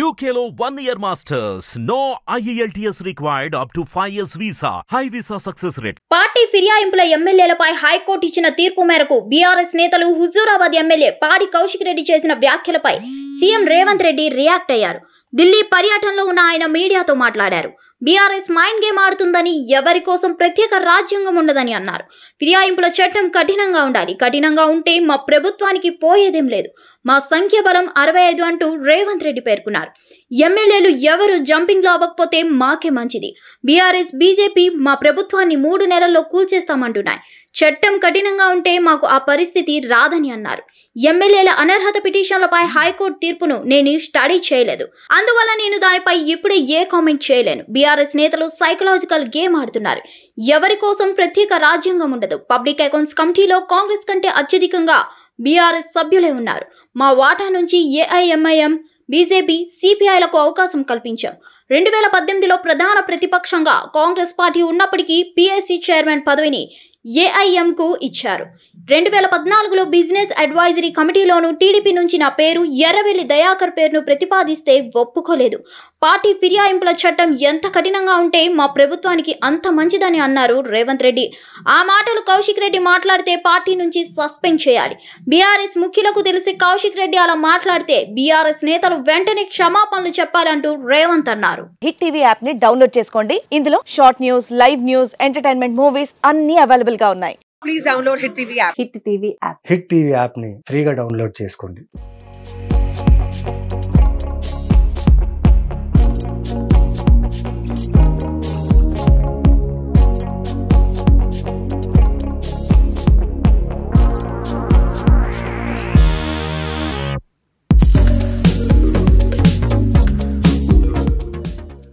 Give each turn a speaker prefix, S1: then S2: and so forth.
S1: UKలో 1 year masters. No IELTS required up to 5 years visa. High visa success rate.
S2: Party ఫిర్యాయింపుల ఎమ్మెల్యేలపై high court ఇచ్చిన తీర్పు మేరకు బీఆర్ఎస్ నేతలు హుజూరాబాద్ ఎమ్మెల్యే పాడి కౌశిక్ రెడ్డి చేసిన వ్యాఖ్యలపై సీఎం రేవంత్ రెడ్డి రియాక్ట్ అయ్యారు. ఢిల్లీ పర్యటనలో ఉన్న ఆయన మీడియాతో మాట్లాడారు. బీఆర్ఎస్ మైండ్ గేమ్ ఆడుతుందని, ఎవరి కోసం ప్రత్యేక రాజ్యాంగం ఉండదని అన్నారు. ఫిర్యాయింపుల చట్టం కఠినంగా ఉండాలి. కఠినంగా ఉంటే మా ప్రభుత్వానికి పోయేదేం లేదు. మా సంఖ్య బలం 65 అంటూ రేవంత్ రెడ్డి పేర్కొన్నారు. ఎమ్మెల్యేలు ఎవరు జంపింగ్లో అవ్వకపోతే మాకే మంచిది. బీఆర్ఎస్ బీజేపీ మా ప్రభుత్వాన్ని 3 నెలల్లో కూల్చేస్తామంటున్నాయి. చట్టం కఠినంగా ఉంటే మాకు ఆ పరిస్థితి రాదని అన్నారు. ఎమ్మెల్యేల అనర్హత పిటిషన్లపై హైకోర్టు తీర్పును నేను స్టడీ చేయలేదు, అందువల్ల నేను దానిపై ఇప్పుడే ఏ కామెంట్ చేయలేను. బీఆర్ఎస్ నేతలు సైకలాజికల్ గేమ్ ఆడుతున్నారు. ఎవరి కోసం ప్రత్యేక రాజ్యాంగం ఉండదు. పబ్లిక్ అకౌంట్స్ కమిటీలో కాంగ్రెస్ కంటే అత్యధికంగా బీఆర్ఎస్ సభ్యులే ఉన్నారు. మా వాటా నుంచి ఏఐఎంఐఎం, బీజేపీ, సిపిఐలకు అవకాశం కల్పించాం. 2018లో ప్రధాన ప్రతిపక్షంగా కాంగ్రెస్ పార్టీ ఉన్నప్పటికీ పిఎస్సి చైర్మన్ పదవిని ఏఐఎంకు ఇచ్చారు. 2014లో బిజినెస్ అడ్వైజరీ కమిటీలోనూ టీడీపీ నుంచి నా పేరు, ఎర్రవెల్లి దయాకర్ పేరును ప్రతిపాదిస్తే ఒప్పుకోలేదు. పార్టీ ఫిర్యాయింపుల చట్టం ఎంత కఠినంగా ఉంటే మా ప్రభుత్వానికి అంత మంచిదని అన్నారు రేవంత్ రెడ్డి. ఆ మాటలు కౌశిక్ రెడ్డి మాట్లాడితే పార్టీ నుంచి సస్పెండ్ చేయాలి. బీఆర్ఎస్ ముఖ్యులకు తెలిసి కౌశిక్ రెడ్డి అలా మాట్లాడితే బీఆర్ఎస్ నేతలు వెంటనే క్షమాపణలు చెప్పాలంటూ రేవంత్ అన్నారు.
S3: హిట్ టీవీ యాప్ ని డౌన్లోడ్ చేసుకోండి. ఇందులో short news, live news, entertainment movies అన్ని అవైలబుల్ గా ఉన్నాయి.
S4: Please download Hit TV app.
S3: Hit TV app.
S5: Hit TV app ని ఫ్రీగా డౌన్లోడ్ చేసుకోండి.